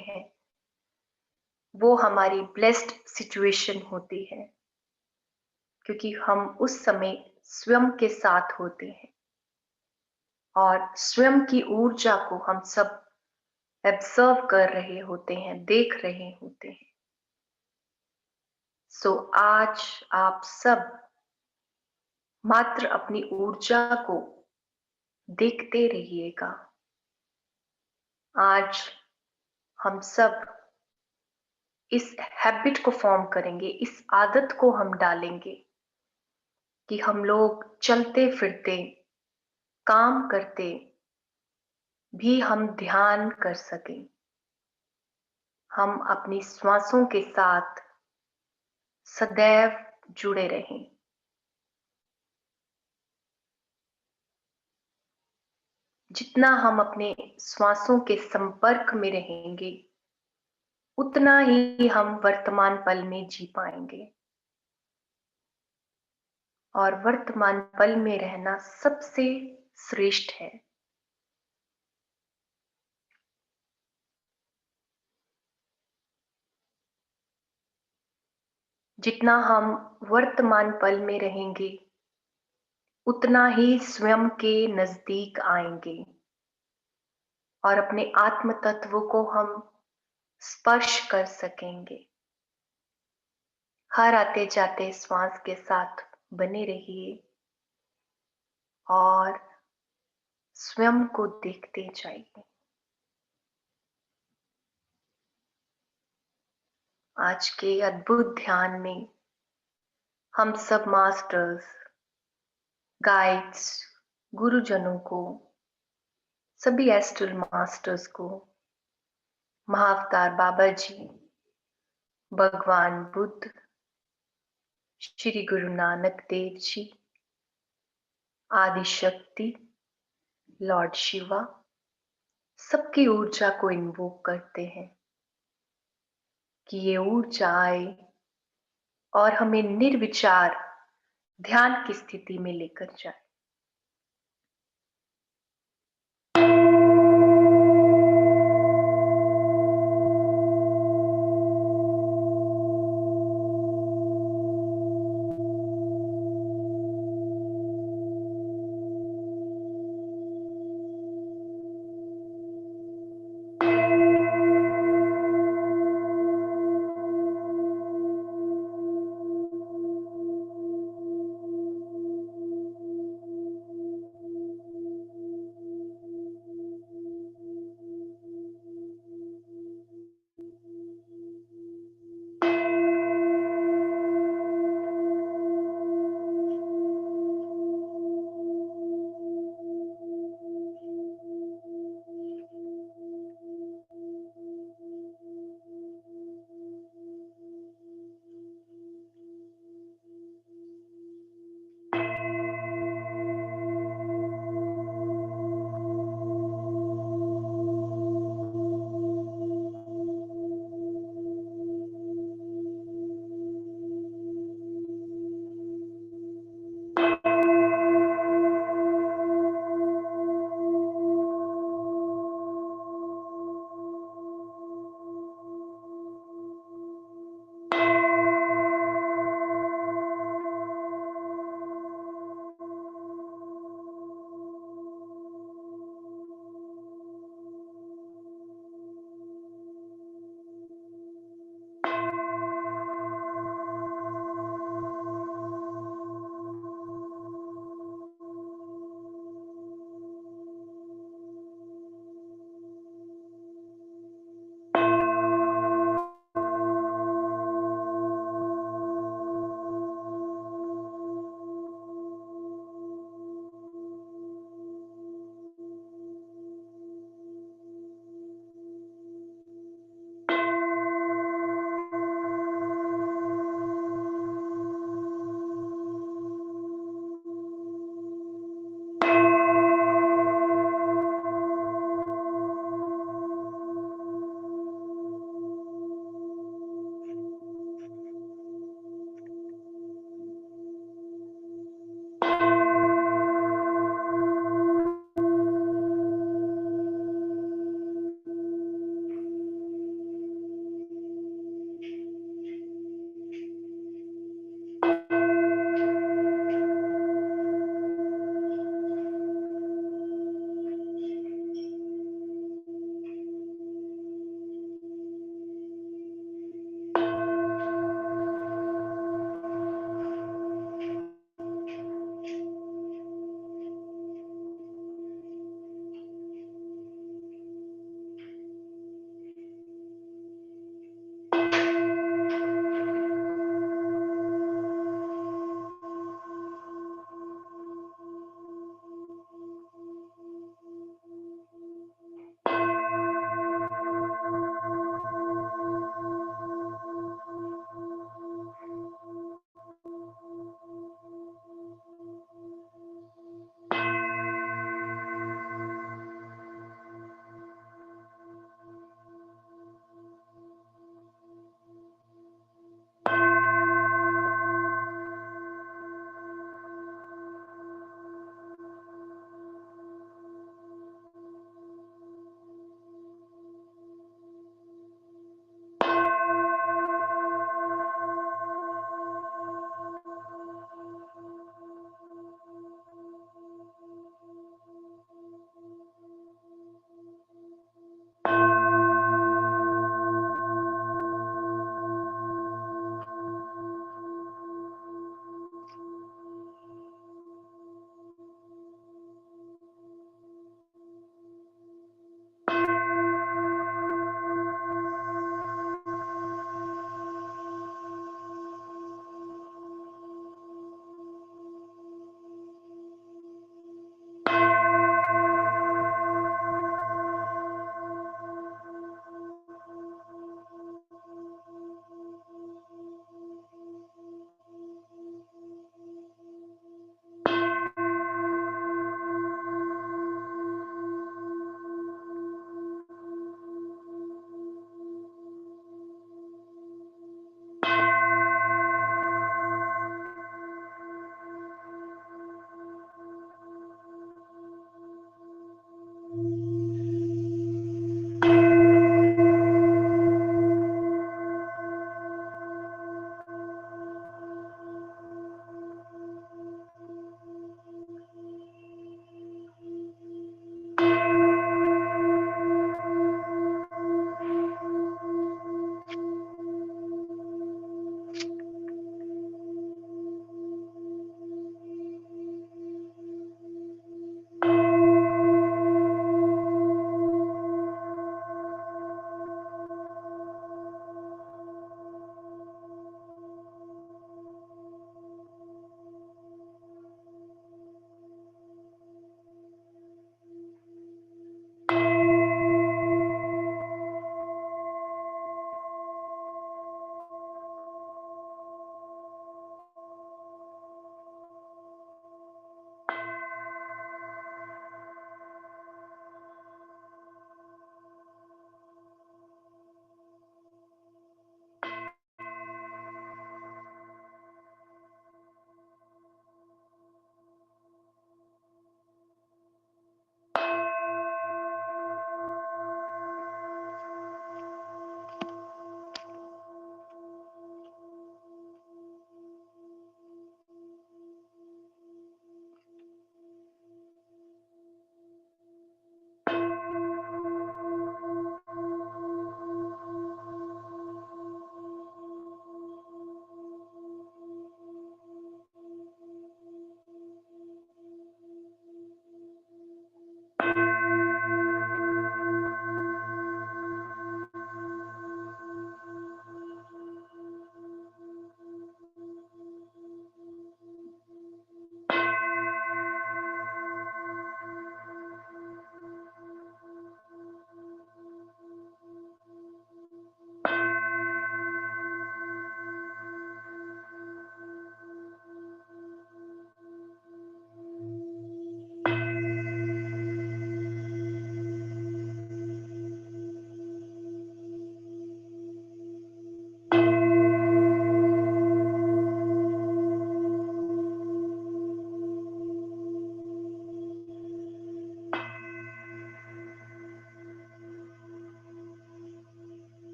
हैं, वो हमारी ब्लेस्ड सिचुएशन होती है, क्योंकि हम उस समय स्वयं के साथ होते हैं और स्वयं की ऊर्जा को हम सब एब्जर्व कर रहे होते हैं, देख रहे होते हैं। सो आज आप सब मात्र अपनी ऊर्जा को देखते रहिएगा। आज हम सब इस हैबिट को फॉर्म करेंगे, इस आदत को हम डालेंगे कि हम लोग चलते फिरते, काम करते भी हम ध्यान कर सकें। हम अपनी श्वासों के साथ सदैव जुड़े रहें। जितना हम अपने श्वासों के संपर्क में रहेंगे, उतना ही हम वर्तमान पल में जी पाएंगे। और वर्तमान पल में रहना सबसे श्रेष्ठ है। जितना हम वर्तमान पल में रहेंगे, उतना ही स्वयं के नजदीक आएंगे और अपने आत्म तत्व को हम स्पर्श कर सकेंगे। हर आते जाते श्वास के साथ बने रहिए और स्वयं को देखते जाइए। आज के अद्भुत ध्यान में हम सब मास्टर्स, गाइड्स, गुरुजनों को, सभी एस्ट्रल मास्टर्स को, महाअवतार बाबा जी, भगवान बुद्ध, श्री गुरु नानक देव जी, आदि शक्ति, लॉर्ड शिवा, सबकी ऊर्जा को इन्वोक करते हैं कि ये ऊर्जा आए और हमें निर्विचार ध्यान की स्थिति में लेकर जाए।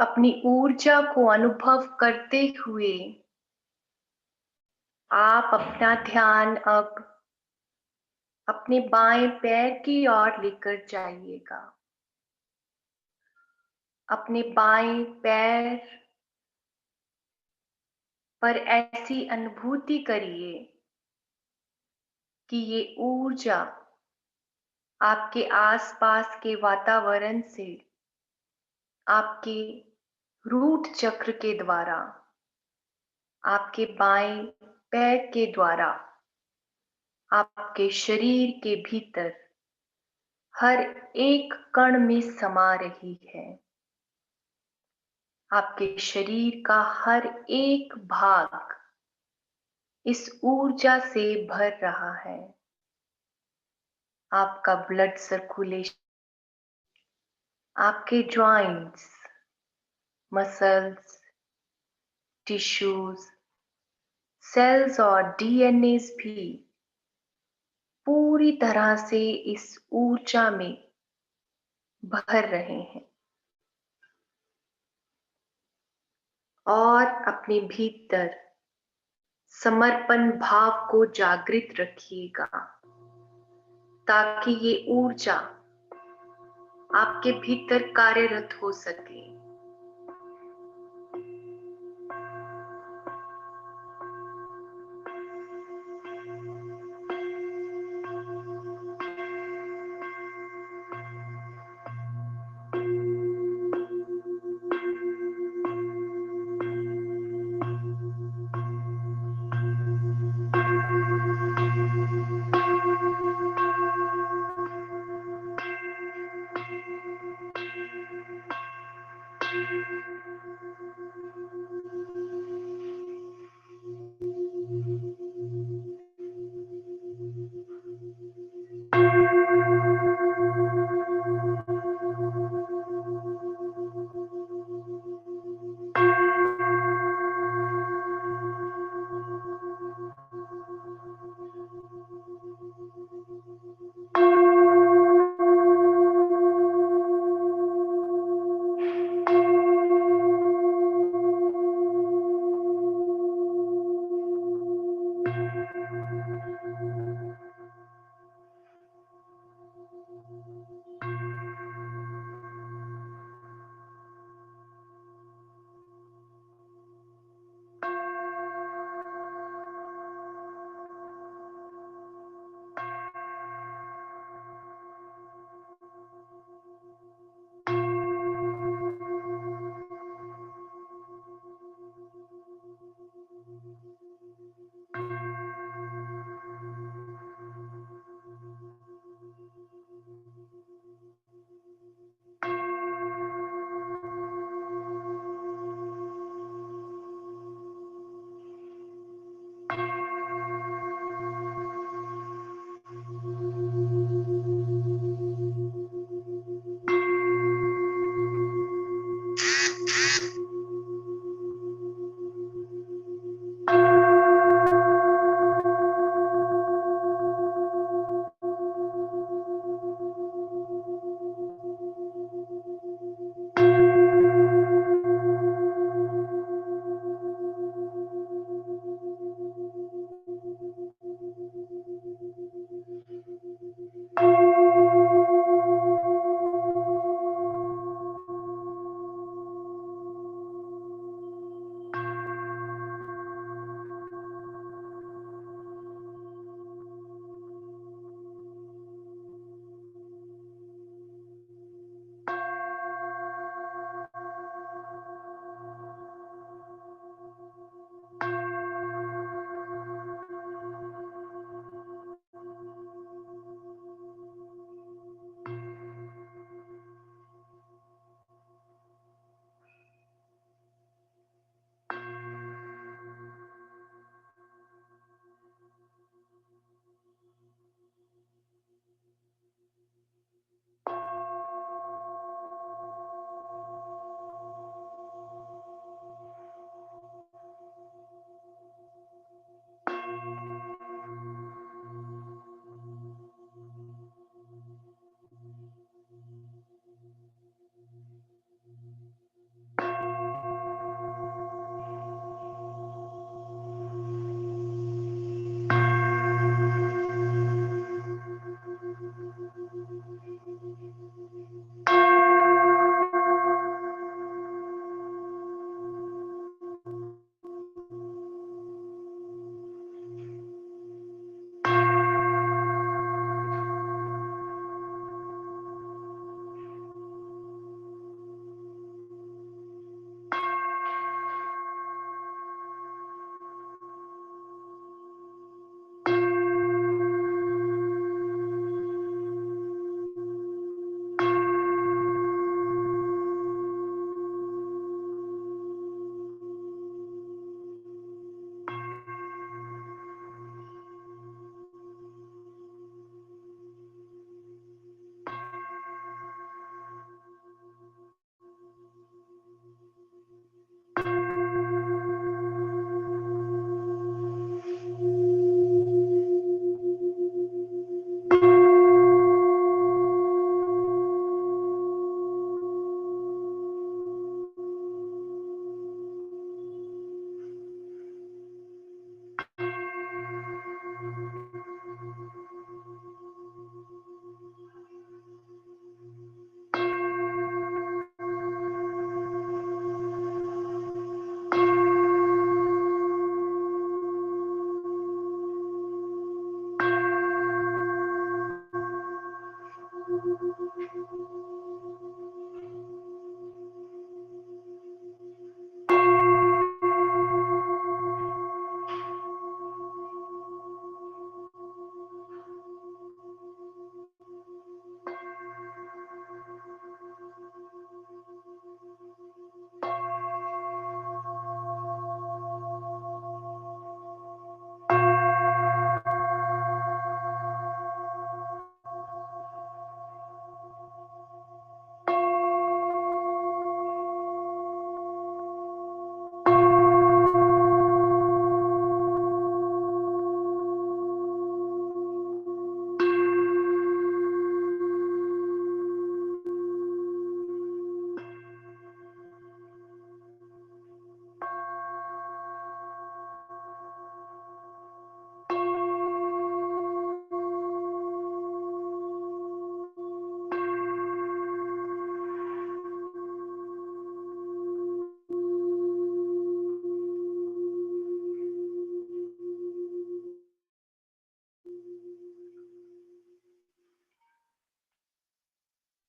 अपनी ऊर्जा को अनुभव करते हुए आप अपना ध्यान अब अपने बाएं पैर की ओर लेकर जाइएगा। अपने बाएं पैर पर ऐसी अनुभूति करिए कि ये ऊर्जा आपके आसपास के वातावरण से आपके रूट चक्र के द्वारा, आपके बाएं पैर के द्वारा आपके शरीर के भीतर हर एक कण में समा रही है। आपके शरीर का हर एक भाग इस ऊर्जा से भर रहा है। आपका ब्लड सर्कुलेशन, आपके जॉइंट्स, मसल्स, टिश्यूज, सेल्स और डीएनएस भी पूरी तरह से इस ऊर्जा में भर रहे हैं। और अपने भीतर समर्पण भाव को जागृत रखिएगा ताकि ये ऊर्जा आपके भीतर कार्यरत हो सके।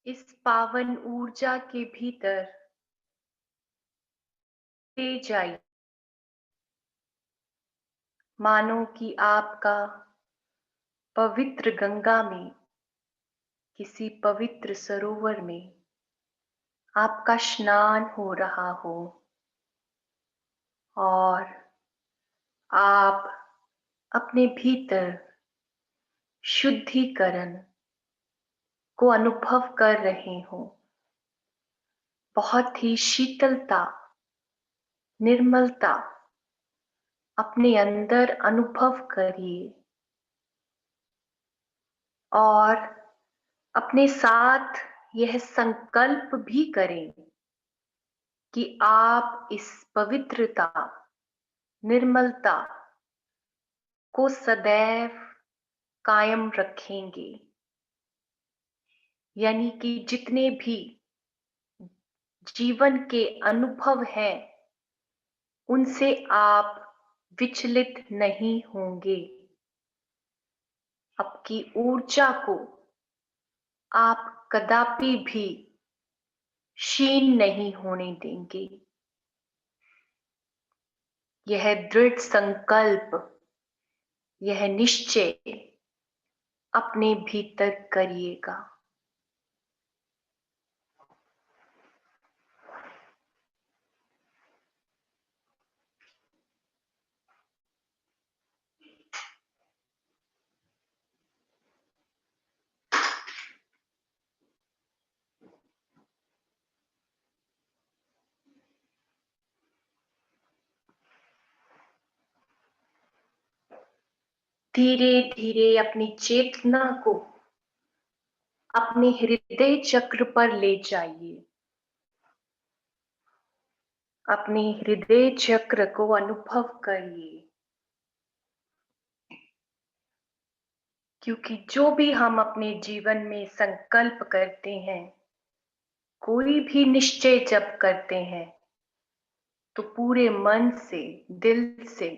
इस पावन ऊर्जा के भीतर ले जाइए, मानो कि आपका पवित्र गंगा में, किसी पवित्र सरोवर में आपका स्नान हो रहा हो और आप अपने भीतर शुद्धिकरण को अनुभव कर रहे हो। बहुत ही शीतलता, निर्मलता अपने अंदर अनुभव करिए और अपने साथ यह संकल्प भी करें कि आप इस पवित्रता, निर्मलता को सदैव कायम रखेंगे। यानी कि जितने भी जीवन के अनुभव हैं, उनसे आप विचलित नहीं होंगे। आपकी ऊर्जा को आप कदापि भी क्षीण नहीं होने देंगे। यह दृढ़ संकल्प, यह निश्चय अपने भीतर करिएगा। धीरे धीरे अपनी चेतना को अपने हृदय चक्र पर ले जाइए। अपने हृदय चक्र को अनुभव करिए, क्योंकि जो भी हम अपने जीवन में संकल्प करते हैं, कोई भी निश्चय जब करते हैं, तो पूरे मन से, दिल से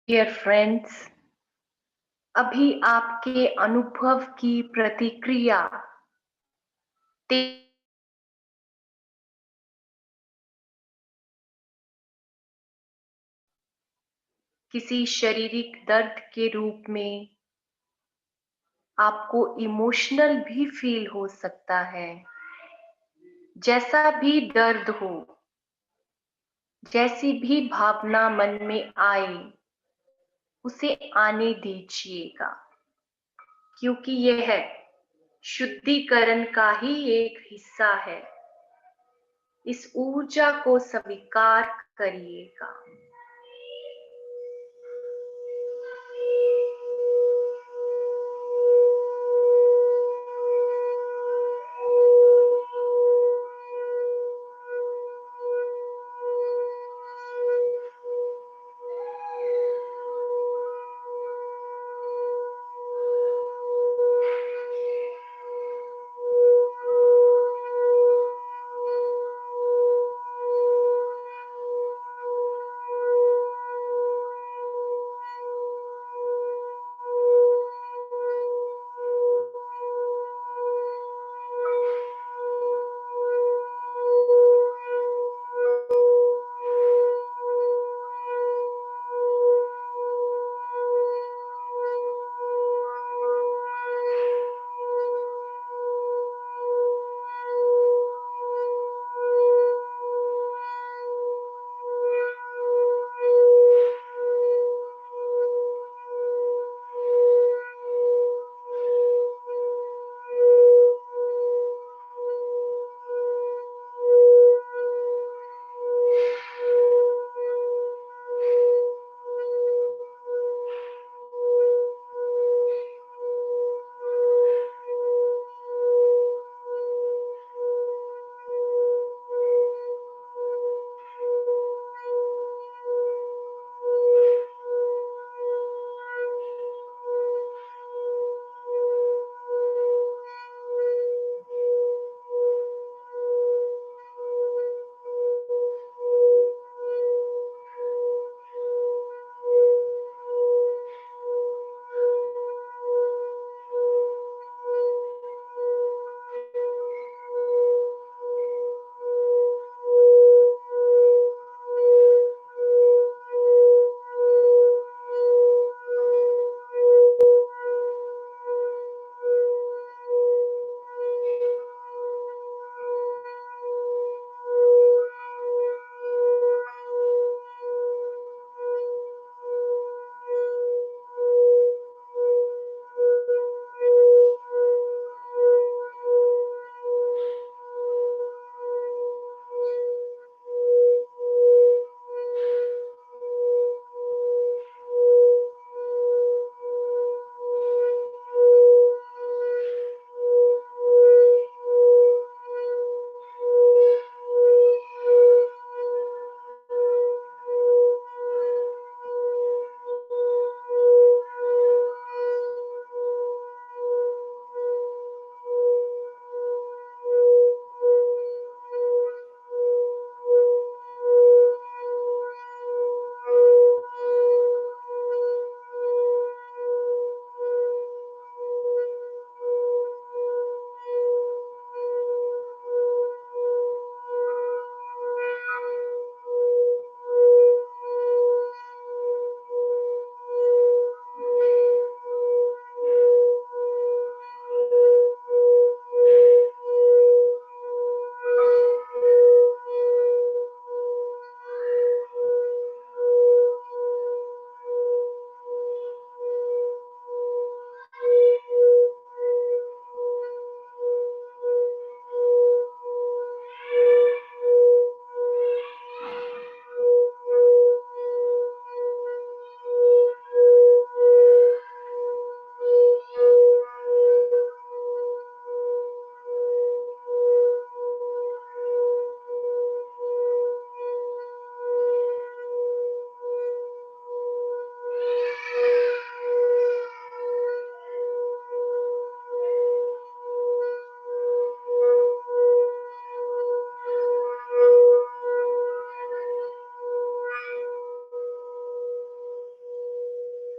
डियर फ्रेंड्स, अभी आपके अनुभव की प्रतिक्रिया किसी शारीरिक दर्द के रूप में आपको इमोशनल भी फील हो सकता है। जैसा भी दर्द हो, जैसी भी भावना मन में आए, उसे आने दीजिएगा, क्योंकि यह शुद्धिकरण का ही एक हिस्सा है। इस ऊर्जा को स्वीकार करिएगा।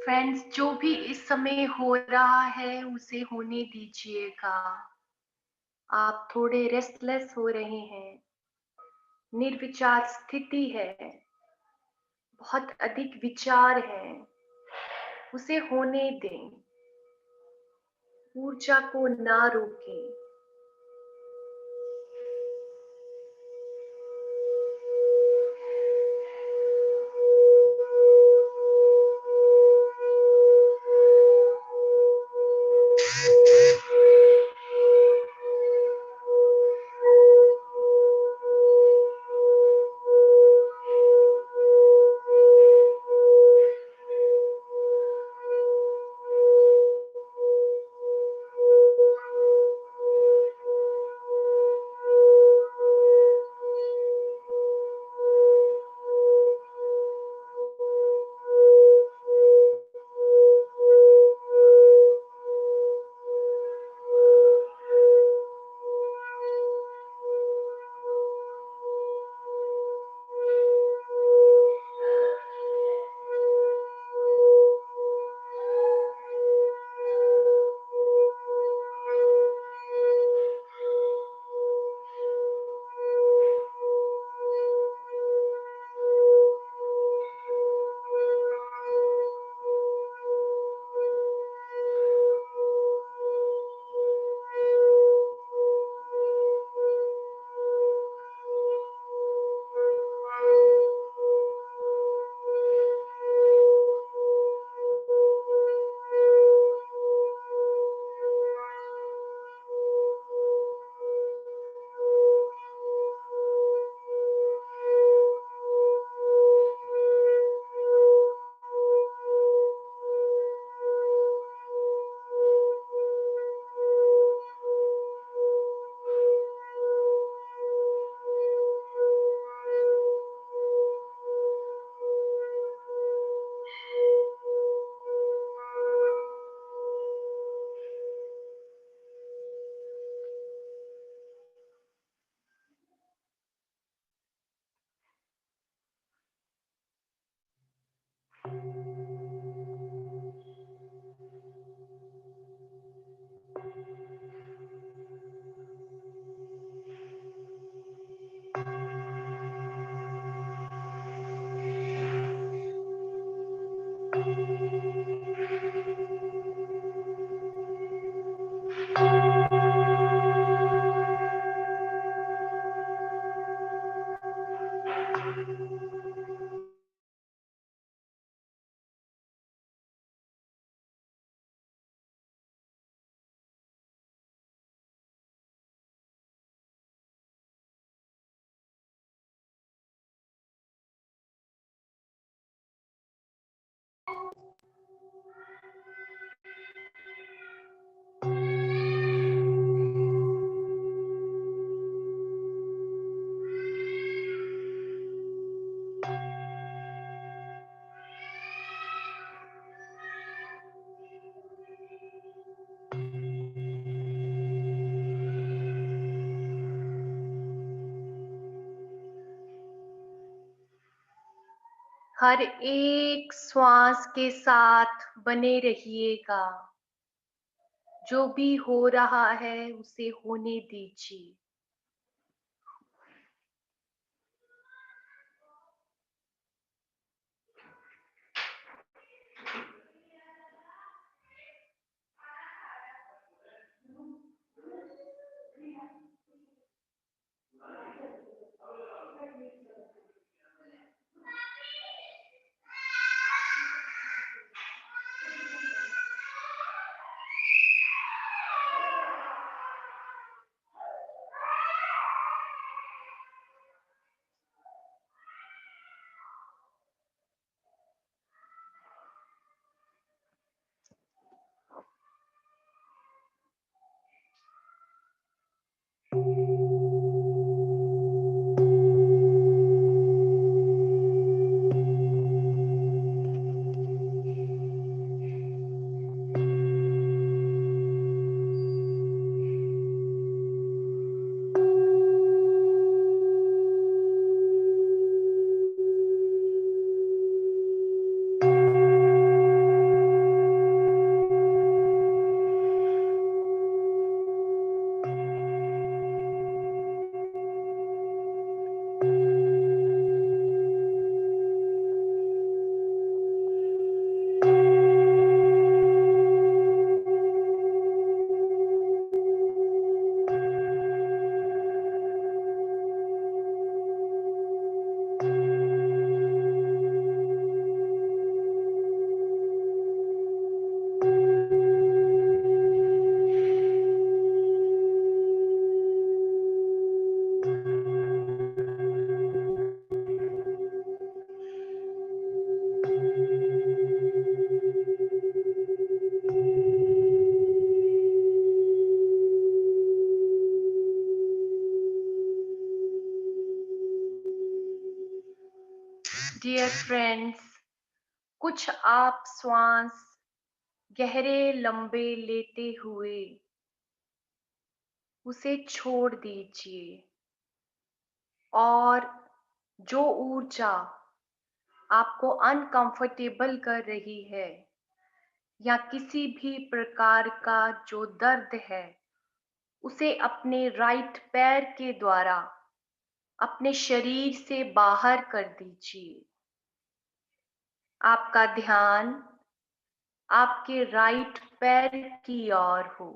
फ्रेंड्स, जो भी इस समय हो रहा है उसे होने दीजिएगा। आप थोड़े रेस्टलेस हो रहे हैं, निर्विचार स्थिति है, बहुत अधिक विचार है, उसे होने दें। ऊर्जा को ना रोकें। हर एक श्वास के साथ बने रहिएगा। जो भी हो रहा है उसे होने दीजिए। डियर फ्रेंड्स, कुछ आप श्वास गहरे लंबे लेते हुए उसे छोड़ दीजिए और जो ऊर्जा आपको अनकंफर्टेबल कर रही है या किसी भी प्रकार का जो दर्द है, उसे अपने राइट पैर के द्वारा अपने शरीर से बाहर कर दीजिए। आपका ध्यान आपके राइट पैर की ओर हो।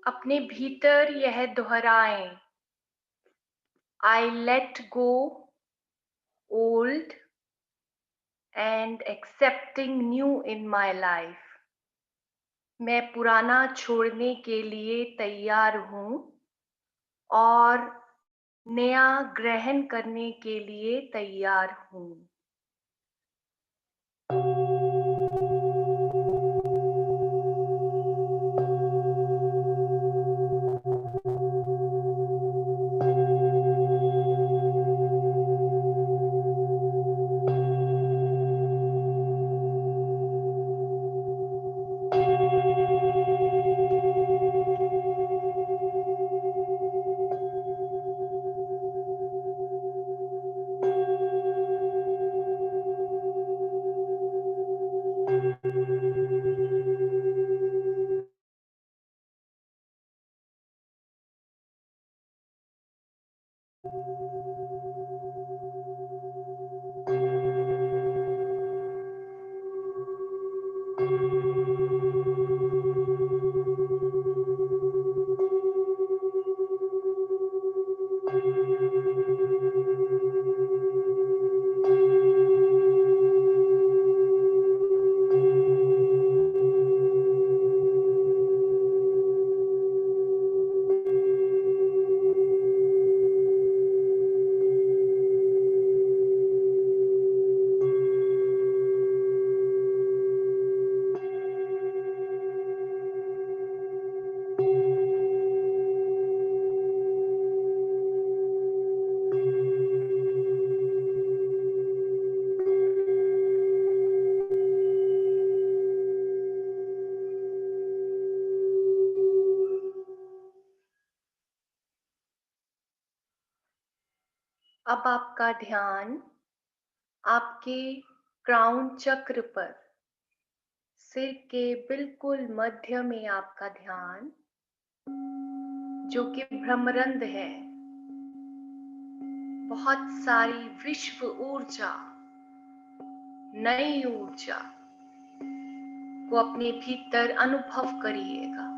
अपने भीतर यह दोहराएं, I let go old and accepting new in my life. मैं पुराना छोड़ने के लिए तैयार हूँ और नया ग्रहण करने के लिए तैयार हूँ। अब आपका ध्यान आपके क्राउन चक्र पर, सिर के बिल्कुल मध्य में आपका ध्यान, जो कि भ्रमरंध है, बहुत सारी विश्व ऊर्जा, नई ऊर्जा को अपने भीतर अनुभव करिएगा।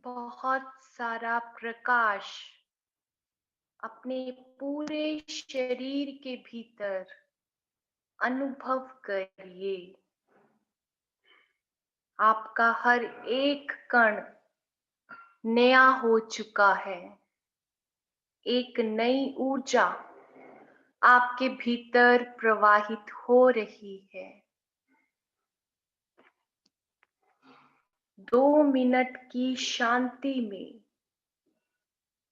बहुत सारा प्रकाश अपने पूरे शरीर के भीतर अनुभव करिए। आपका हर एक कण नया हो चुका है। एक नई ऊर्जा आपके भीतर प्रवाहित हो रही है। 2 मिनट की शांति में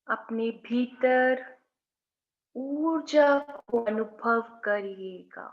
अपने भीतर ऊर्जा को अनुभव करिएगा।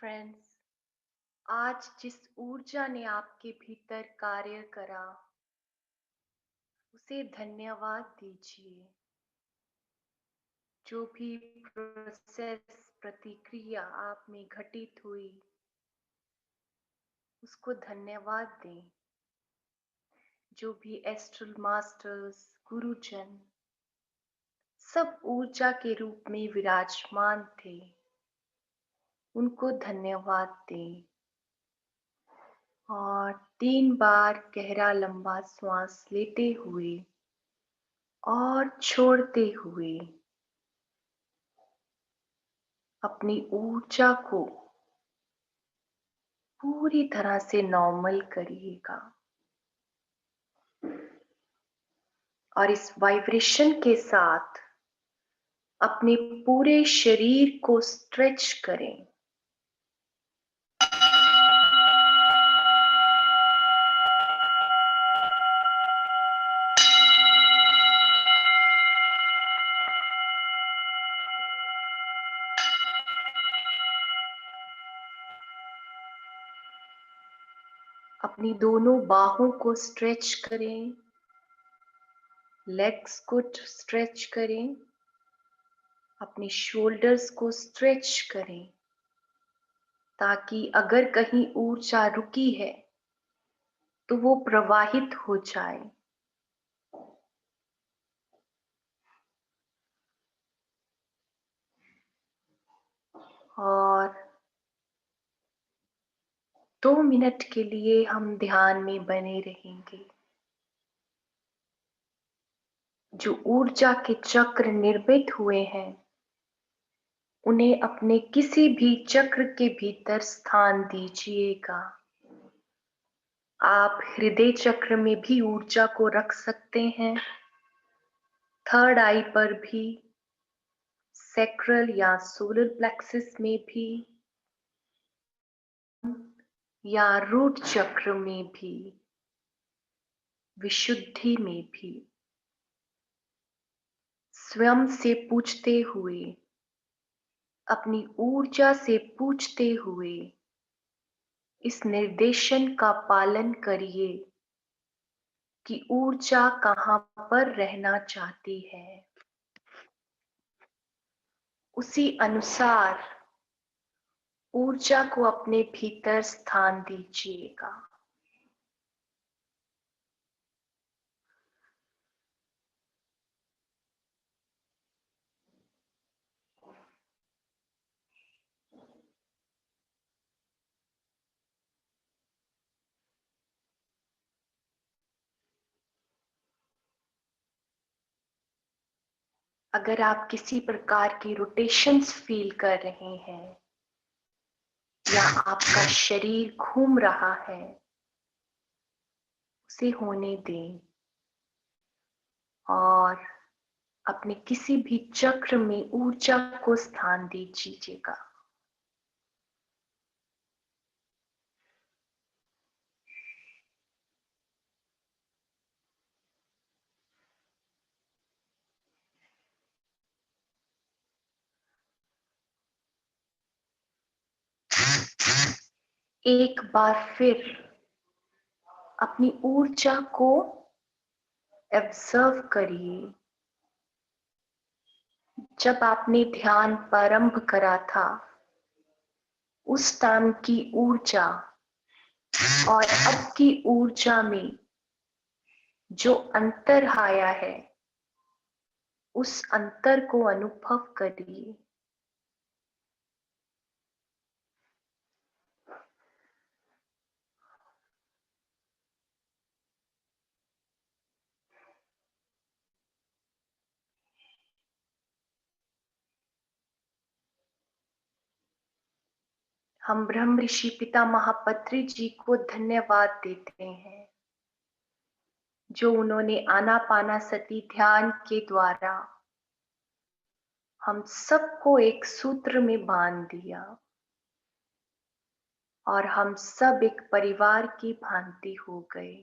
फ्रेंड्स, आज जिस ऊर्जा ने आपके भीतर कार्य करा, उसे धन्यवाद दीजिए। जो भी प्रोसेस, प्रतिक्रिया आप में घटित हुई, उसको धन्यवाद दें। जो भी एस्ट्रल मास्टर्स, गुरुजन, सब ऊर्जा के रूप में विराजमान थे, उनको धन्यवाद दें। और 3 बार गहरा लंबा श्वास लेते हुए और छोड़ते हुए अपनी ऊर्जा को पूरी तरह से नॉर्मल करिएगा। और इस वाइब्रेशन के साथ अपने पूरे शरीर को स्ट्रेच करें। अपनी दोनों बाहों को स्ट्रेच करें, लेग्स को स्ट्रेच करें, अपनी शोल्डर्स को स्ट्रेच करें, ताकि अगर कहीं ऊर्जा रुकी है तो वो प्रवाहित हो जाए। और 2 मिनट के लिए हम ध्यान में बने रहेंगे। जो ऊर्जा के चक्र निर्मित हुए हैं, उन्हें अपने किसी भी चक्र के भीतर स्थान दीजिएगा। आप हृदय चक्र में भी ऊर्जा को रख सकते हैं, थर्ड आई पर भी, सैक्रल या सोलर प्लेक्सस में भी, या रूट चक्र में भी, विशुद्धि में भी। स्वयं से पूछते हुए, अपनी ऊर्जा से पूछते हुए इस निर्देशन का पालन करिए कि ऊर्जा कहाँ पर रहना चाहती है। उसी अनुसार ऊर्जा को अपने भीतर स्थान दीजिएगा। अगर आप किसी प्रकार की रोटेशंस फील कर रहे हैं या आपका शरीर घूम रहा है, उसे होने दें और अपने किसी भी चक्र में ऊर्जा को स्थान दीजिएगा। एक बार फिर अपनी ऊर्जा को ऑब्जर्व करिए। जब आपने ध्यान प्रारंभ करा था, उस टाइम की ऊर्जा और अब की ऊर्जा में जो अंतर आया है, उस अंतर को अनुभव करिए। हम ब्रह्म ऋषि पिता महापत्री जी को धन्यवाद देते हैं, जो उन्होंने आनापानासति ध्यान के द्वारा हम सबको एक सूत्र में बांध दिया और हम सब एक परिवार की भांति हो गए।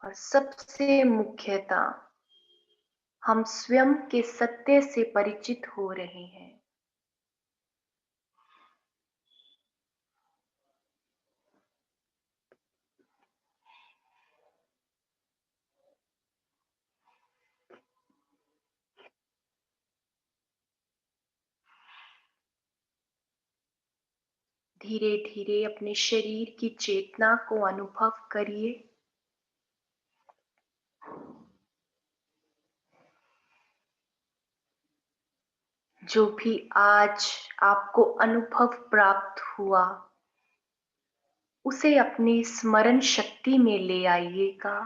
और सबसे मुख्यतः हम स्वयं के सत्य से परिचित हो रहे हैं। धीरे धीरे अपने शरीर की चेतना को अनुभव करिए। जो भी आज आपको अनुभव प्राप्त हुआ, उसे अपनी स्मरण शक्ति में ले आइएगा।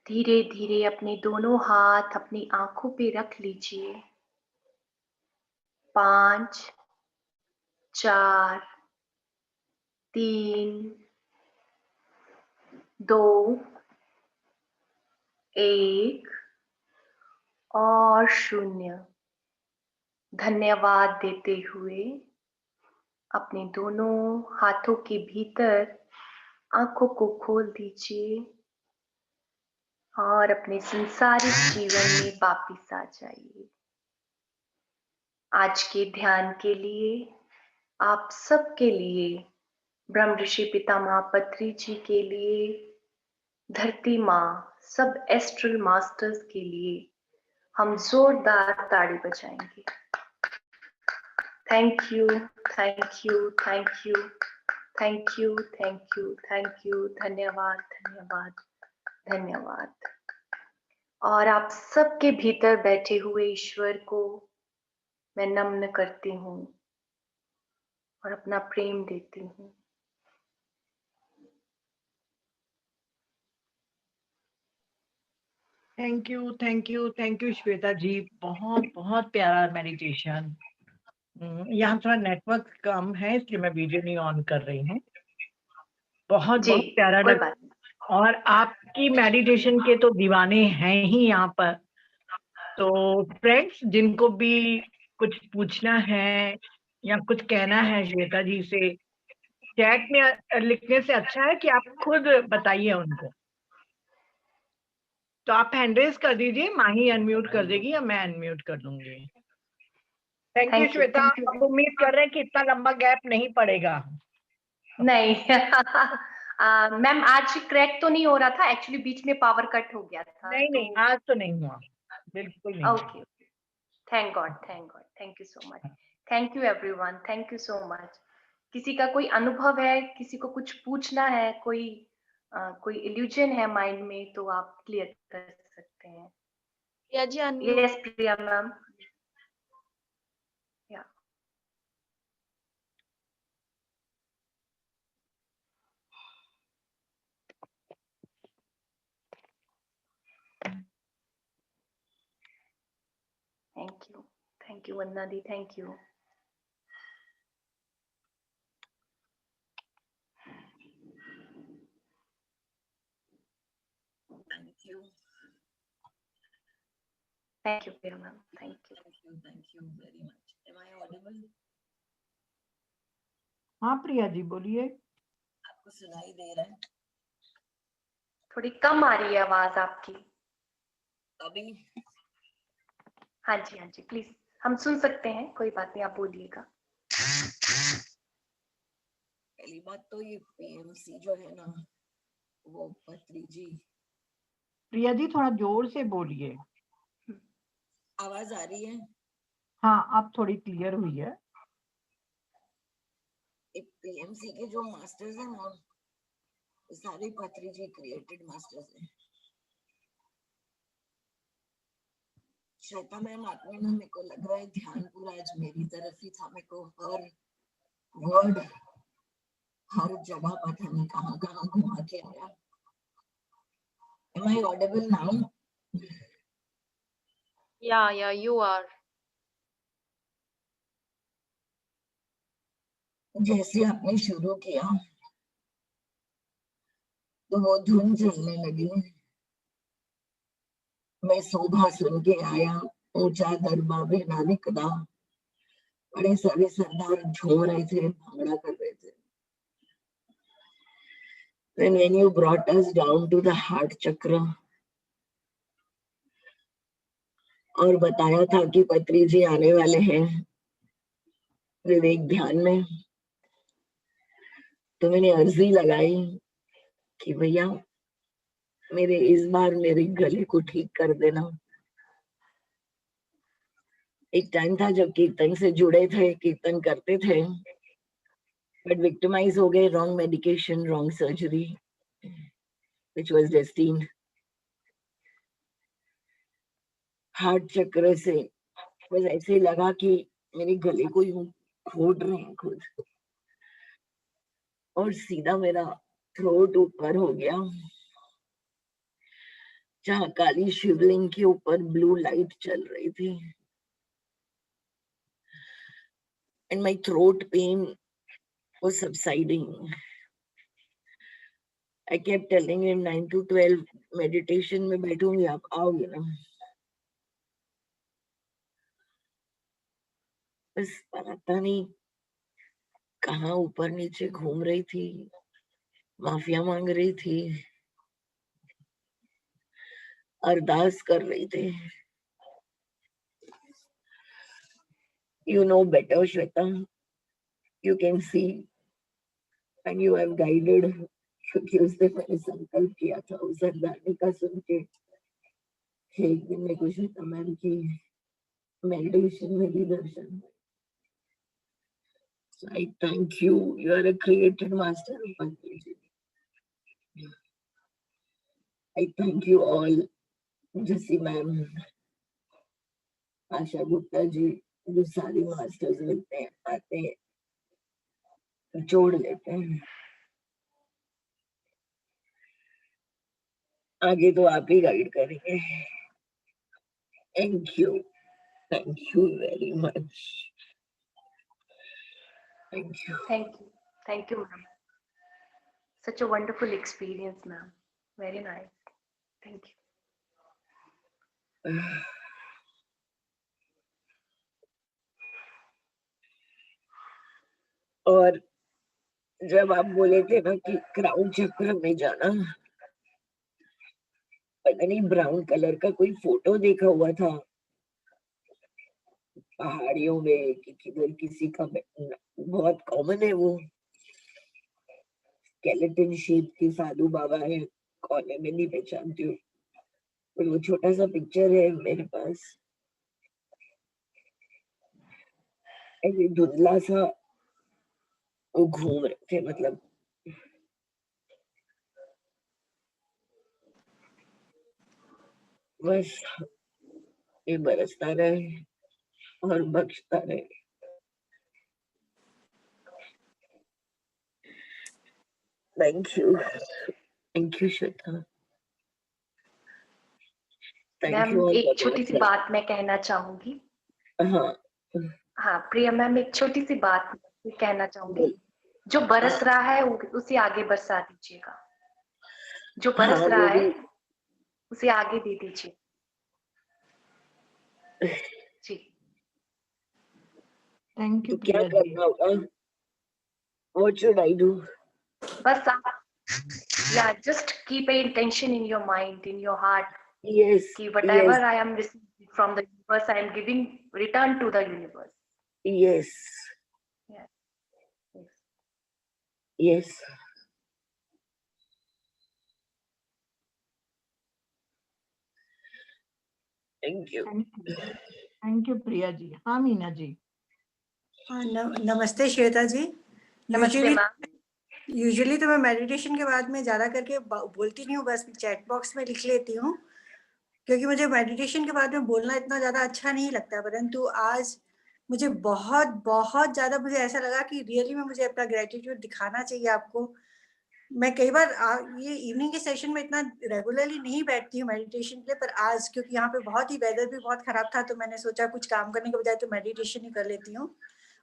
धीरे धीरे अपने दोनों हाथ अपनी आंखों पे रख लीजिए। 5, 4, 3, 2, 1 और 0। धन्यवाद देते हुए अपने दोनों हाथों के भीतर आंखों को खोल दीजिए और अपने संसारिक जीवन में वापिस आ जाइए। आज के ध्यान के लिए आप सबके लिए, ब्रह्म ऋषि पितामह पत्री जी के लिए, धरती माँ, सब एस्ट्रल मास्टर्स के लिए हम जोरदार ताड़ी बजाएंगे। Thank you, thank you, thank you, thank you, thank you, thank you, धन्यवाद, धन्यवाद, धन्यवाद। और आप सबके भीतर बैठे हुए ईश्वर को मैं नम्न करती हूँ और अपना प्रेम देती हूँ। Thank you, thank you, thank you Shweta ji, बहुत बहुत प्यारा मेडिटेशन। यहाँ थोड़ा नेटवर्क कम है इसलिए मैं वीडियो नहीं ऑन कर रही हूँ। बहुत बहुत प्यारा लगा और आपकी मेडिटेशन के तो दीवाने हैं ही यहाँ पर। तो फ्रेंड्स, जिनको भी कुछ पूछना है या कुछ कहना है श्वेता जी से, चैट में लिखने से अच्छा है कि आप खुद बताइए उनको। तो आप हैंड रेज कर दीजिए, माही अनम्यूट कर देगी या मैं अनम्यूट कर दूंगी। थैंक यू श्वेता, आप उम्मीद कर रहे हैं कि इतना लंबा गैप नहीं पड़ेगा। नहीं मैम आज क्रैक तो नहीं हो रहा था, एक्चुअली बीच में पावर कट हो गया था। नहीं नहीं, आज तो नहीं हुआ, बिल्कुल नहीं। Okay, thank God, thank God, thank you so much, thank you everyone, thank you so much. किसी का कोई अनुभव है, किसी को कुछ पूछना है, कोई इल्यूजन है माइंड में, तो आप क्लियर कर सकते हैं। Priya ji unmute. Yes Priya ma'am. Yeah thank you Vandana दी, thank you. Thank you, thank you Priya ma'am, thank you. Thank you very much. Am I audible? हाँ प्रिया जी बोलिए। आपको सुनाई दे रहा है? थोड़ी कम आ रही है आवाज आपकी। अभी? हाँ जी, हाँ जी, प्लीज हम सुन सकते हैं, कोई बात नहीं, आप बोलिएगा। पहली बात तो ये पीएमसी जो है ना, वो पत्री जी। प्रिया जी थोड़ा जोर से बोलिए। आवाज आ रही है? हाँ अब थोड़ी क्लियर हुई है। पीएमसी के जो मास्टर्स हैं ना, सारे पत्री जी क्रिएटेड मास्टर्स हैं। श्वेता मैम, आपने ना, मेरे को लग रहा है ध्यान पूरा आज मेरी तरफ ही था। मेरे को हर वर्ड, हर जगह पता नहीं कहाँ कहाँ घुमा के आया। Am I audible now? Yeah, you are. जैसे आपने शुरू किया, तो वो धुन चलने लगी। मैं शोभा सुन के आया, ऊंचा दरबा भी ना निकला। बड़े सारे सरदार झूम रहे थे, भांगड़ा कर रहे थे। Then when you brought us down to the heart chakra और बताया था कि पत्री जी आने वाले हैं विवेक ध्यान में, तो मैंने अर्जी लगाई कि भैया मेरे इस बार मेरे गले को ठीक कर देना। एक टाइम था जब कीर्तन से जुड़े थे, कीर्तन करते थे, बट विक्टिमाइज हो गए, wrong medication, wrong surgery which was destined। Heart चक्र से बस ऐसे लगा कि मेरे गले को यूं खोद रहे हैं खुद, और सीधा मेरा थ्रोट ऊपर हो गया, जहाँ काली शिवलिंग के ऊपर ब्लू लाइट चल रही थी। And my throat pain was subsiding। I kept telling him 9 to 12 meditation में बैठूंगी, आप आओगे ना। बस पता नहीं कहाँ ऊपर नीचे घूम रही थी, माफिया मांग रही थी, अरदास कर रही थी। You know better, Shweta, you can see and you have guided, क्योंकि उस दिन मैंने संकल्प किया था उस अरदानी का सुन के। एक दिन में कुछ मैम की मेडिटेशन में भी दर्शन। So I thank you, you are a created master of Pandit। I thank you all, जैसी मैम, आशा गुप्ता जी, जो सारी मास्टर्स मिलते हैं, आते हैं, जोड़ लेते हैं। आगे तो आप ही गाइड करेंगे। Thank you very much. Thank you, ma'am. Such a wonderful experience, ma'am. Very nice. Thank you. और जब आप बोले थे ना कि क्राउन चक्र में जाना, पता नहीं ब्राउन कलर का कोई फोटो देखा हुआ था पहाड़ियों में कि किधर किसी का, बहुत कॉमन है वो स्केलेटन शेप की साधु बाबा है, कौन है मैं नहीं पहचानती हूँ, पर वो छोटा सा पिक्चर है मेरे पास, ऐसे धुंधला सा वो घूम रहे थे, मतलब बस ये बरसता रहे और बख्शता रहे। Thank you Shweta. मैम एक छोटी सी बात मैं कहना चाहूंगी। हाँ प्रिया मैम, एक छोटी सी बात कहना चाहूंगी। जो बरस रहा है उसे आगे बरसा दीजिएगा, जो बरस रहा है उसे आगे दे दीजिए जी। Thank you. क्या करना होगा? What should I do? बस आप just keep an intention in your mind, in your heart. Yes. कि whatever I am receiving from the universe, I am giving return to the universe. Yes. Yes. Thank you. Thank you Priya ji. हाँ मीना जी। हाँ नमस्ते श्वेता जी। Usually तो मैं meditation के बाद में ज़्यादा करके बोलती नहीं हूँ, बस चैट बॉक्स में लिख लेती हूँ, क्योंकि मुझे मेडिटेशन के बाद में बोलना इतना ज़्यादा अच्छा नहीं लगता। परंतु आज मुझे बहुत ज़्यादा मुझे ऐसा लगा कि रियली में मुझे अपना ग्रेटिट्यूड दिखाना चाहिए आपको। मैं कई बार ये इवनिंग के सेशन में इतना रेगुलरली नहीं बैठती हूँ मेडिटेशन के लिए, पर आज क्योंकि यहाँ पे बहुत ही वेदर भी बहुत खराब था, तो मैंने सोचा कुछ काम करने के बजाय तो मेडिटेशन ही कर लेती हूँ।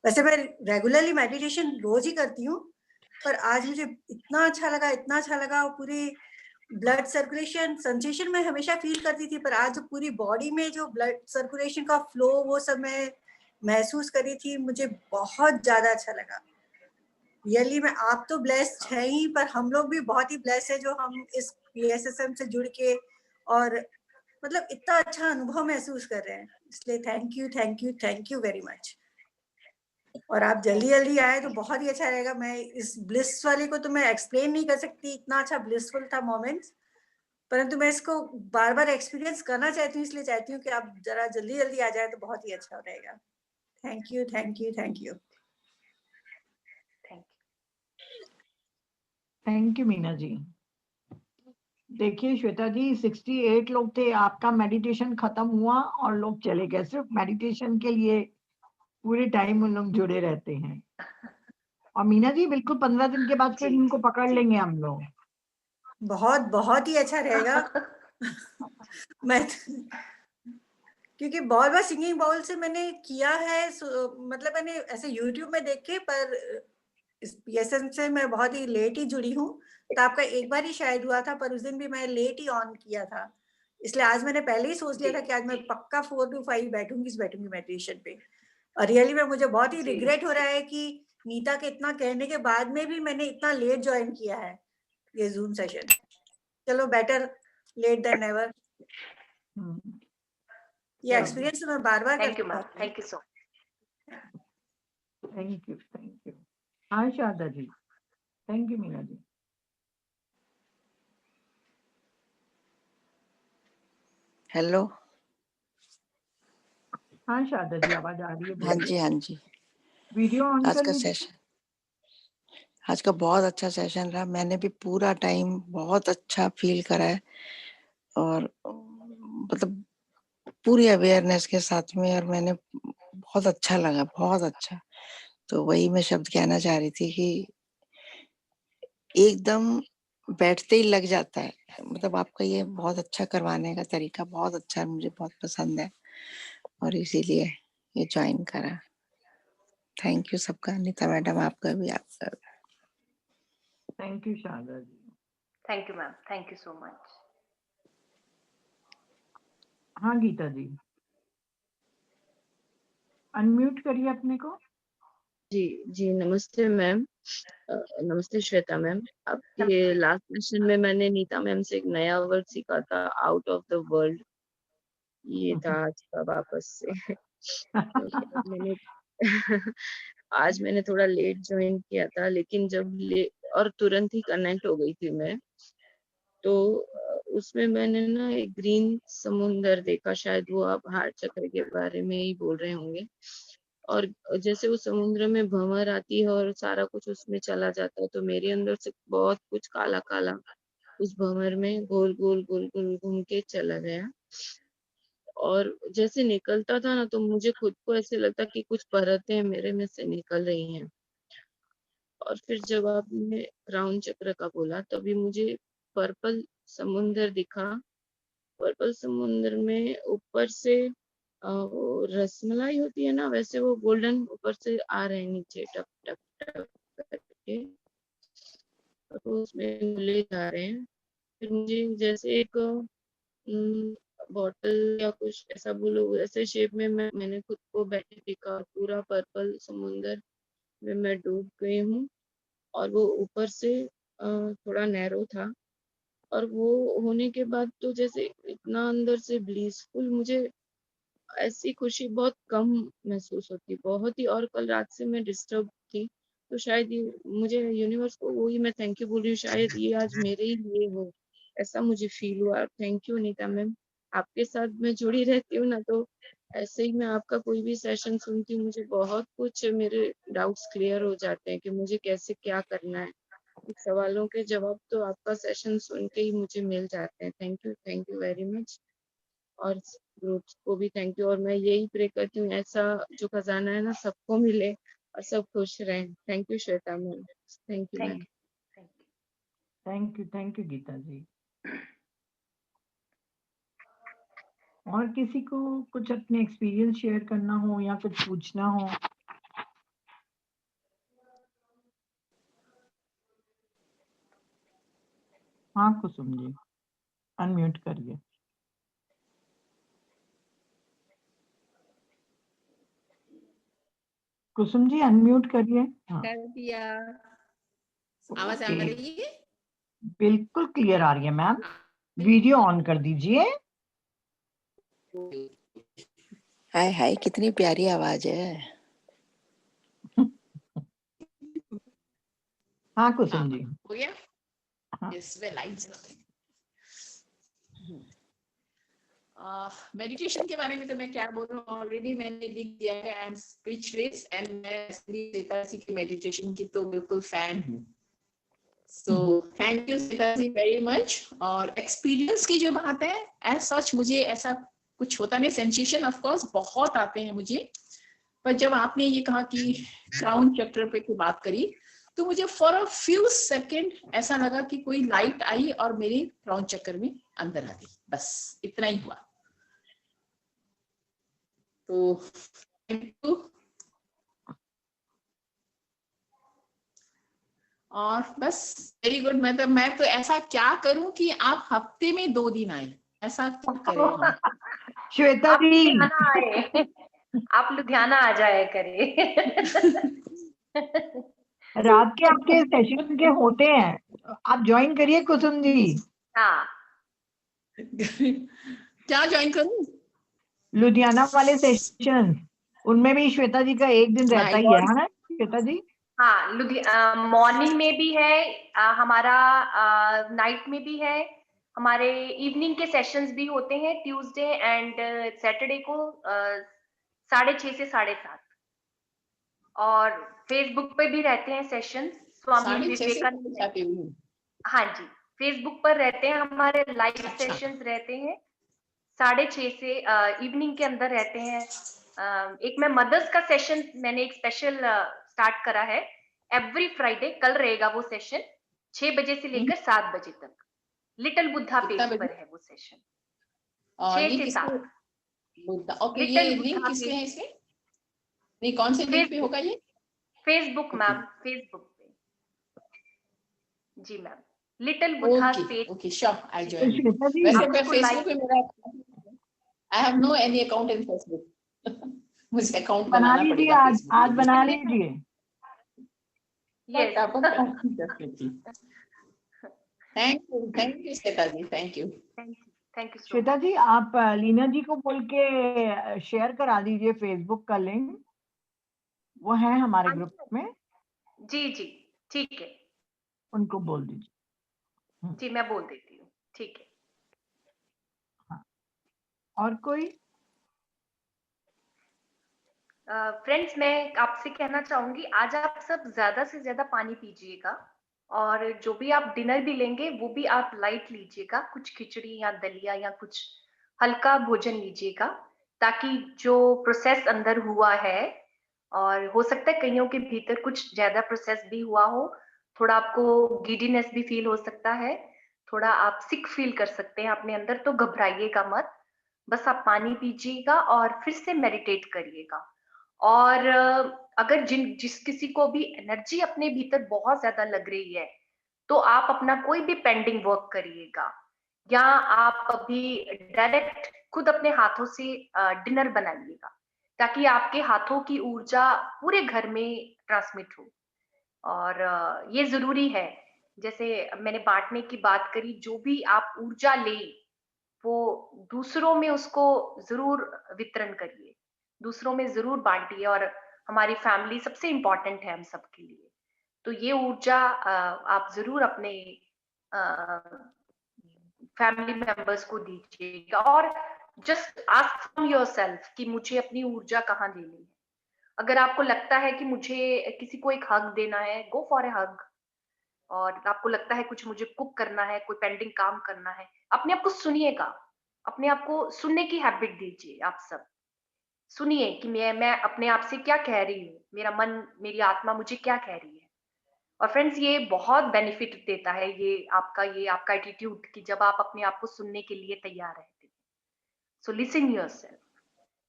वैसे मैं रेगुलरली मेडिटेशन रोज ही करती हूँ, पर आज मुझे इतना अच्छा लगा, और पूरी ब्लड सर्कुलेशन सेंसेशन मैं हमेशा फील करती थी, पर आज जो पूरी बॉडी में जो ब्लड सर्कुलेशन का फ्लो वो सब मैं महसूस करी थी, मुझे बहुत ज्यादा अच्छा लगा। रियली में आप तो ब्लेस्ड है ही, पर हम लोग भी बहुत ही ब्लेस्ड है जो हम इस PSSM से जुड़ के और मतलब इतना अच्छा अनुभव महसूस कर रहे हैं। इसलिए थैंक यू वेरी मच। और आप जल्दी जल्दी आए तो बहुत ही अच्छा रहेगा। मैं इस ब्लिस वाले को तो मैं एक्सप्लेन नहीं कर सकती, इतना अच्छा ब्लिसफुल था मोमेंट्स, परंतु मैं इसको बार बार एक्सपीरियंस करना चाहती हूँ, इसलिए चाहती हूँ कि आप जरा जल्दी जल्दी आ जाए तो बहुत ही अच्छा रहेगा। Thank you. Thank you. Thank you Meena ji. देखिए श्वेता जी, 68 लोग थे, आपका मेडिटेशन खत्म हुआ और लोग चले गए। सिर्फ मेडिटेशन के लिए पूरे टाइम उन लोग जुड़े रहते हैं। और मीना जी बिल्कुल 15 दिन के बाद फिर इनको पकड़ लेंगे हम लोग। बहुत ही अच्छा रहेगा। मैं क्योंकि बहुत बार सिंगिंग बाउल से मैंने किया है, मतलब मैंने ऐसे यूट्यूब में देख के, पर इस PSSM से मैं बहुत ही लेट ही जुड़ी हूँ। तो आपका एक बार ही शायद हुआ था, पर उस दिन भी मैं लेट ही ऑन किया था, इसलिए आज मैंने पहले ही सोच लिया था कि आज मैं पक्का 4 to 5 बैठूंगी मेडिटेशन पे। और रियली में मुझे बहुत ही रिग्रेट हो रहा है कि नीता के इतना कहने के बाद में भी मैंने इतना लेट ज्वाइन किया है ये जूम सेशन। चलो, बेटर लेट देन नेवर। ये एक्सपीरियंस मैं बार बार थैंक यू करता मैम, हूँ। Thank you so thank you. हाँ Sharda ji. Thank you Meena ji. Hello. हाँ शारदा जी, आवाज आ रही है। हाँ जी। वीडियो ऑन आज कर का लीजिए। सेशन, आज का बहुत अच्छा सेशन रहा। मैंने भी पूरा टाइम बहुत अच्छा फील करा है, और मतलब पूरी अवेयरनेस के साथ में, और मैंने बहुत अच्छा लगा, बहुत अच्छा। तो वही मैं शब्द कहना चाह रही थी कि एकदम बैठते ही लग जाता है। मतलब आपका ये बहुत अच्छा करवाने का तरीका बहुत अच्छा है, मुझे बहुत पसंद है, और इसीलिए ये ज्वाइन करा। थैंक यू सबका, नीता मैडम आपका भी, आपका। Thank you Sharda ji. Thank you ma'am, thank you so much. हाँ गीता जी, अनम्यूट करिए अपने को। जी नमस्ते मैम। नमस्ते श्वेता मैम। आपके लास्ट सेशन में मैंने नीता मैम से एक नया वर्ड सीखा था, आउट ऑफ द वर्ल्ड। ये था आज का वापस से। मैंने आज मैंने थोड़ा लेट ज्वाइन किया था, लेकिन जब और तुरंत ही कनेक्ट हो गई थी मैं। तो उसमें मैंने ना एक ग्रीन समुंदर देखा, शायद वो आप हार्ट चक्र के बारे में ही बोल रहे होंगे। और जैसे उस समुद्र में भंवर आती है और सारा कुछ उसमें चला जाता है, तो मेरे अंदर से बहुत कुछ काला काला उस भंवर में गोल गोल घूम के चला गया। और जैसे निकलता था ना, तो मुझे खुद को ऐसे लगता कि कुछ परतें मेरे में से निकल रही हैं। और फिर जब आपने क्राउन चक्र का बोला, तभी मुझे पर्पल समुंदर दिखा। पर्पल समुंदर में ऊपर से वो रसमलाई होती है ना, वैसे वो गोल्डन ऊपर से आ रहे हैं नीचे टप टप टप करके, और वो उसमें ले जा रहे हैं। फिर मुझे जैसे एक बॉटल या कुछ ऐसा बोलो, ऐसे शेप में मैंने खुद को बैठे दिखा। पूरा पर्पल समुंदर में मैं डूब गई हूँ, और वो ऊपर से थोड़ा नैरो था। और वो होने के बाद तो जैसे इतना अंदर से ब्लीसफुल, मुझे ऐसी खुशी बहुत कम महसूस होती, बहुत ही। और कल रात से मैं डिस्टर्ब थी, तो शायद ये मुझे यूनिवर्स को वही मैं थैंक यू बोल रही हूँ, शायद ये आज मेरे ही लिए हो, ऐसा मुझे फील हुआ। Thank you Neeta ma'am. आपके साथ मैं जुड़ी रहती हूँ ना, तो ऐसे ही मैं आपका कोई भी सेशन सुनती हूँ, मुझे बहुत कुछ मेरे डाउट्स क्लियर हो जाते हैं कि मुझे कैसे क्या करना है। सवालों के जवाब तो आपका सेशन सुन के ही मुझे मिल जाते हैं। Thank you very much. और ग्रुप्स को भी थैंक यू। और मैं यही प्रे करती हूँ ऐसा जो खजाना है ना, सबको मिले और सब खुश रहें। Thank you Shweta ma'am. Thank you ma'am. Thank you Geeta ji. और किसी को कुछ अपने एक्सपीरियंस शेयर करना हो या कुछ पूछना हो? हाँ कुसुम जी, अनम्यूट करिए। कुसुम जी अनम्यूट करिए। हाँ कर दिया। आवाज आ रही है? बिल्कुल क्लियर आ रही है मैम। वीडियो ऑन कर दीजिए। हाय हाय, कितनी प्यारी आवाज है। हाँ कुसुम जी। हो गया? हाँ। इसमें लाइट्स मेडिटेशन के बारे में तो मैं क्या बोलूं, ऑलरेडी मैंने लिख दिया है। आई एम स्पीचलेस एंड मैं सीता जी की मेडिटेशन की तो बिल्कुल फैन हूँ। So thank you Sita ji very much. और एक्सपीरियंस की जो बात है, एज सच मुझे ऐसा कुछ होता नहीं। सेंसेशन ऑफ कोर्स बहुत आते हैं मुझे, पर जब आपने ये कहा कि क्राउन चक्र पे की बात करी, तो मुझे फॉर अ फ्यू सेकंड ऐसा लगा कि कोई लाइट आई और मेरे क्राउन चक्र में अंदर आ गई, बस इतना ही हुआ। तो थैंक यू। और बस वेरी गुड। मतलब मैं तो ऐसा क्या करूं कि आप हफ्ते में 2 दिन आए, ऐसा क्या करें हम। श्वेता आप जी लुधियाना आए, आप लुधियाना आ जाए करे। रात के आपके सेशन के होते हैं, आप ज्वाइन करिए कुसुम जी। हाँ क्या ज्वाइन करूं? लुधियाना वाले सेशन, उनमें भी श्वेता जी का एक दिन रहता माय ही है गॉड। ना श्वेता जी? हाँ, मॉर्निंग में भी है हमारा, नाइट में भी है हमारे, इवनिंग के सेशंस भी होते हैं ट्यूसडे एंड सैटरडे को 6:30 से 7:30। और फेसबुक पे भी रहते हैं सेशन स्वामी 6:30 से विवेकानंद। जाती हूँ। हाँ जी, फेसबुक पर रहते हैं हमारे लाइव अच्छा। सेशंस रहते हैं 6:30 से इवनिंग के अंदर रहते हैं। एक मैं मदर्स का सेशन मैंने एक स्पेशल स्टार्ट करा है एवरी फ्राइडे। कल रहेगा वो सेशन 6 बजे से लेकर 7 बजे तक। लिटिल बुद्धा कितना पेज बजे? पर है वो सेशन, और 6 ये से किसके? 7। बुद्धा। ओके, ये लिटिल लिंक बुद्धा किसपे पेज, है इसके? नहीं, कौन से लिंक पे फेसबुक, होगा ये? फेसबुक ओके मैम, फेसबुक पे। जी ma'am, little Buddha okay page. Okay, sure I जी, तो जॉइन। श्वेता जी वैसे आप मैं उसको फेसबुक पे लाइक मेरा, I have no any account in Facebook. मुझे अकाउंट बना बनाना लीजिए, पड़ेगा आज फेसबुक के आज लिए। बना लीजिए। Yes. Thank you Shweta ji, thank you. Thank you so Shweta much. जी आप लीना जी को बोल के शेयर करा दीजिए फेसबुक का लिंक, वो है हमारे ग्रुप में, जी जी, ठीक है उनको बोल दीजिए। जी, मैं बोल देती हूँ, ठीक है। हाँ। और कोई? फ्रेंड्स, मैं आपसे कहना चाहूंगी आज आप सब ज्यादा से ज्यादा पानी पीजिएगा, और जो भी आप डिनर भी लेंगे वो भी आप लाइट लीजिएगा, कुछ खिचड़ी या दलिया या कुछ हल्का भोजन लीजिएगा, ताकि जो प्रोसेस अंदर हुआ है, और हो सकता है कईयों के भीतर कुछ ज्यादा प्रोसेस भी हुआ हो, थोड़ा आपको गिडीनेस भी फील हो सकता है, थोड़ा आप सिक फील कर सकते हैं अपने अंदर, तो घबराइएगा मत। बस आप पानी पीजिएगा और फिर से मेडिटेट करिएगा। और अगर जिस किसी को भी एनर्जी अपने भीतर बहुत ज्यादा लग रही है, तो आप अपना कोई भी पेंडिंग वर्क करिएगा, या आप अभी डायरेक्ट खुद अपने हाथों से डिनर बनाइएगा, ताकि आपके हाथों की ऊर्जा पूरे घर में ट्रांसमिट हो। और ये जरूरी है, जैसे मैंने बांटने की बात करी, जो भी आप ऊर्जा ले वो दूसरों में उसको जरूर वितरण करिए, दूसरों में जरूर बांटिए। और हमारी फैमिली सबसे इम्पोर्टेंट है हम सबके लिए, तो ये ऊर्जा आप जरूर अपने फैमिली मेंबर्स को दीजिएगा। और जस्ट आस्क फ्रॉम योरसेल्फ कि मुझे अपनी ऊर्जा कहाँ देनी है। अगर आपको लगता है कि मुझे किसी को एक हग देना है, गो फॉर ए हग। और आपको लगता है कुछ मुझे कुक करना है, कोई पेंडिंग काम करना है, अपने आप को सुनिएगा, अपने आप को सुनने की हैबिट दीजिए। आप सब सुनिए कि मैं अपने आप से क्या कह रही हूँ, मेरा मन, मेरी आत्मा मुझे क्या कह रही है। और फ्रेंड्स, ये बहुत बेनिफिट देता है, ये आपका एटीट्यूड, कि जब आप अपने आप को सुनने के लिए तैयार रहते हैं। So listen yourself,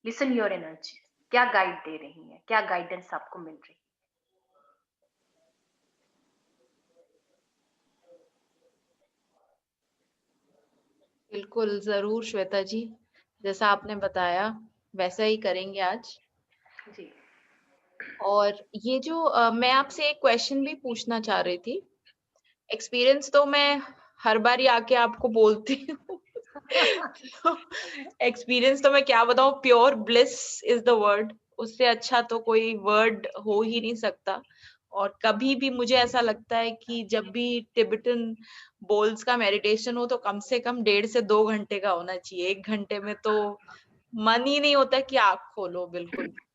listen your energy, क्या गाइड दे रही है, क्या गाइडेंस आपको मिल रही है। बिल्कुल जरूर श्वेता जी, जैसा आपने बताया वैसा ही करेंगे आज। जी और ये जो मैं आपसे एक क्वेश्चन भी पूछना चाह रही थी। एक्सपीरियंस तो मैं हर बार ही आके आपको बोलती हूँ। एक्सपीरियंस तो मैं क्या बताऊं, pure bliss is the word. उससे अच्छा तो कोई वर्ड हो ही नहीं सकता। और कभी भी मुझे ऐसा लगता है कि जब भी टिबेटन बोल्स का मेडिटेशन हो तो कम से कम 1.5 से 2 घंटे का होना चाहिए। 1 घंटे में तो मन ही नहीं होता कि आँख खोलो बिल्कुल भी।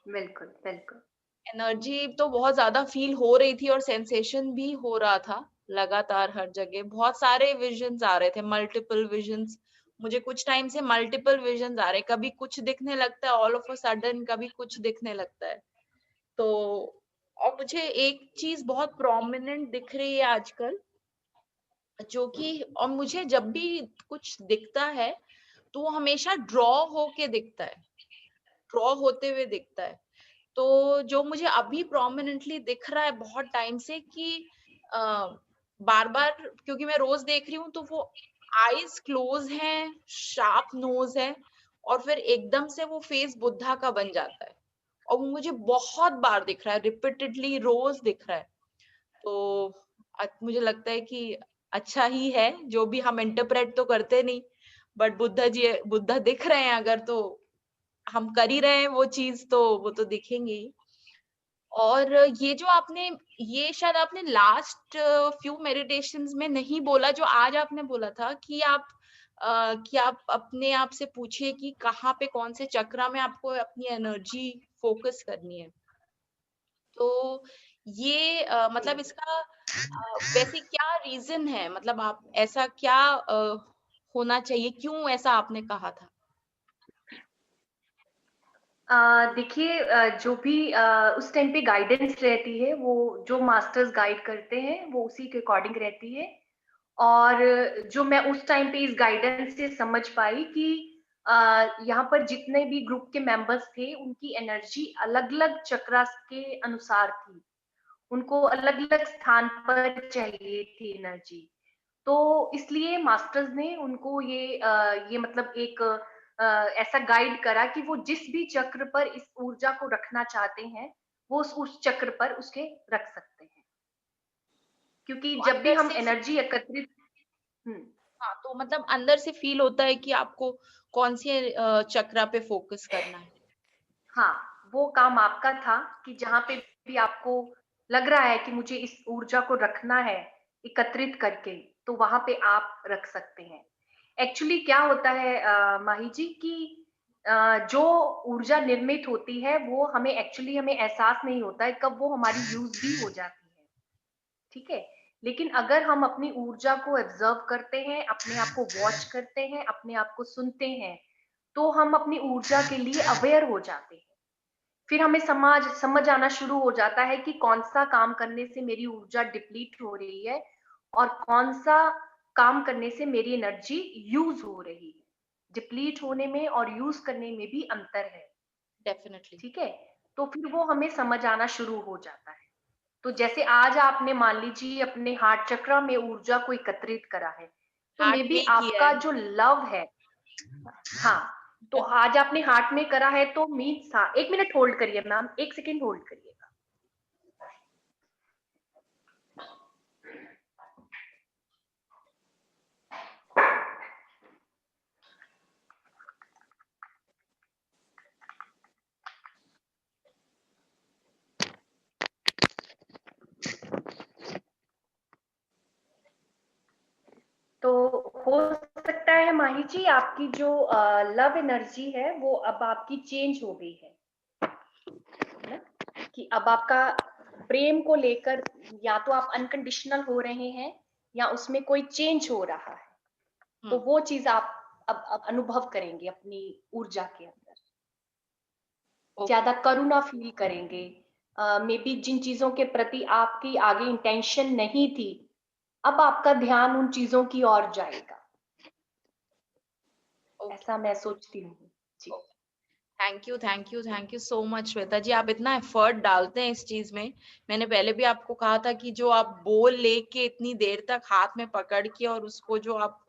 बिल्कुल बिल्कुल। एनर्जी तो बहुत ज्यादा फील हो रही थी और सेंसेशन भी हो रहा था लगातार हर जगह। बहुत सारे विजन्स आ रहे थे, मल्टीपल विजन्स। मुझे कुछ टाइम से मल्टीपल विजन्स आ रहे, कभी कुछ दिखने लगता है ऑल ऑफ अ सडन, कभी कुछ दिखने लगता है। तो और मुझे एक चीज बहुत प्रोमिनेंट दिख रही है आजकल, जो कि और मुझे जब भी कुछ दिखता है तो वो हमेशा ड्रॉ होके दिखता है, ड्रॉ होते हुए दिखता है। तो जो मुझे अभी प्रोमिनेंटली दिख रहा है बहुत टाइम से कि बार बार, क्योंकि मैं रोज देख रही हूँ, तो वो आईज क्लोज हैं, शार्प नोज है, और फिर एकदम से वो फेस बुद्धा का बन जाता है। और वो मुझे बहुत बार दिख रहा है, रिपीटेडली रोज दिख रहा है। तो मुझे लगता है कि अच्छा ही है, जो भी हम इंटरप्रेट तो करते नहीं, बट बुद्धा दिख रहे हैं अगर, तो हम कर ही रहे हैं वो चीज, तो वो तो दिखेंगे ही। और ये जो आपने, ये शायद आपने लास्ट फ्यू मेडिटेशंस में नहीं बोला, जो आज आपने बोला था कि आप अपने आप से पूछिए कि कहाँ पे, कौन से चक्रा में आपको अपनी एनर्जी फोकस करनी है। तो ये मतलब इसका वैसे क्या रीजन है, मतलब आप ऐसा क्या होना चाहिए, क्यों ऐसा आपने कहा था? देखिए, जो भी उस टाइम पे गाइडेंस रहती है, वो जो मास्टर्स गाइड करते हैं वो उसी के अकॉर्डिंग रहती है। और जो मैं उस टाइम पे इस गाइडेंस से समझ पाई कि यहाँ पर जितने भी ग्रुप के मेंबर्स थे उनकी एनर्जी अलग-अलग चक्रास के अनुसार थी। उनको अलग-अलग स्थान पर चाहिए थी एनर्जी। तो इसलिए मास्टर्स ने उनको ये मतलब एक ऐसा गाइड करा कि वो जिस भी चक्र पर इस ऊर्जा को रखना चाहते हैं, वो उस चक्र पर उसके रख सकते हैं। क्योंकि तो जब भी अंदर हम से एनर्जी एकत्रित हुँ, हाँ, तो मतलब अंदर से फील होता है कि आपको कौन सी चक्रा पे फोकस करना है। हाँ, वो काम आपका था कि जहाँ पे भी आपको लग रहा है कि मुझे इस ऊर्जा को रखना है, एकत्रित करके, तो वहाँ पे आप रख सकते हैं। एक्चुअली क्या होता है माही जी कि जो ऊर्जा निर्मित होती है, वो हमें एहसास नहीं होता है कब वो हमारी यूज़ भी हो जाती है, ठीक है? लेकिन अगर हम अपनी ऊर्जा को ऑब्ज़र्व करते हैं, अपने आप को वॉच करते हैं, अपने आप को सुनते हैं, तो हम अपनी ऊर्जा के लिए अवेयर हो जाते हैं। फिर हमें समझ आना शुरू हो जाता है कि कौन-सा काम करने से मेरी ऊर्जा डिप्लीट हो रही है और कौन-सा काम करने से मेरी एनर्जी यूज़ हो रही है। डिप्लीट होने में और यूज़ करने में भी अंतर है, डेफिनेटली। ठीक है? तो फिर वो हमें समझ आना शुरू हो जाता है। तो जैसे आज आपने मान लीजिए अपने हार्ट चक्र में ऊर्जा को एकत्रित करा है, तो मे हार्ट में बी ही किया आपका है। जो लव है, हाँ, तो आज आपने हार्ट में करा है तो मीन्स हाँ, 1 मिनट होल्ड करिए मैम, 1 सेकंड होल्ड करिएगा। तो हो सकता है माही जी आपकी जो लव एनर्जी है वो अब आपकी चेंज हो गई है ना? कि अब आपका प्रेम को लेकर या तो आप अनकंडीशनल हो रहे हैं या उसमें कोई चेंज हो रहा है। तो वो चीज़ आप अब अनुभव करेंगे अपनी ऊर्जा के अंदर। ज़्यादा करुणा फ़ील करेंगे। मे बी जिन चीज़ों के प्रति आपकी आगे इंटेंशन नहीं थी, अब आपका ध्यान उन चीज़ों की ओर जाएगा। ऐसा मैं सोचती हूँ। जी। Thank you so much Shweta ji, आप इतना एफर्ट डालते हैं इस चीज में। मैंने पहले भी आपको कहा था कि जो आप बोल लेके इतनी देर तक हाथ में पकड़ के और उसको जो आप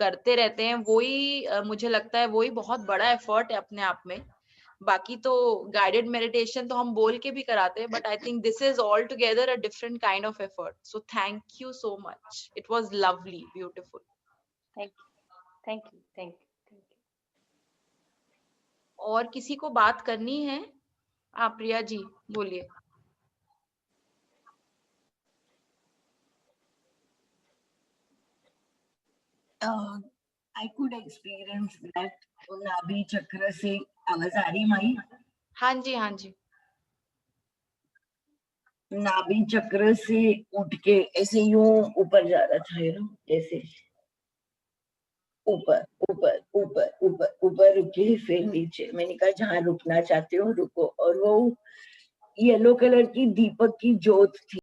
करते रहते हैं, वही मुझे लगता है वही बहुत बड़ा एफर्ट है अपने आप में। बाकी तो गाइडेड मेडिटेशन तो हम बोल के भी कराते हैं, but I think this is all together a different kind of effort. So thank you so much, it was lovely, beautiful. Thank you, thank you. और किसी को बात करनी है? आप प्रिया जी बोलिए। I could experience that नाभि चक्र से आवाज आ रही माई? हाँ जी, हाँ जी। नाभि चक्र से उठ के ऐसे यूं ऊपर जा रहा था, यू नो, ऐसे ऊपर ऊपर ऊपर ऊपर ऊपर रुके, फिर नीचे। मैंने कहा जहाँ रुकना चाहते हो रुको, और वो येलो कलर की दीपक की ज्योत थी।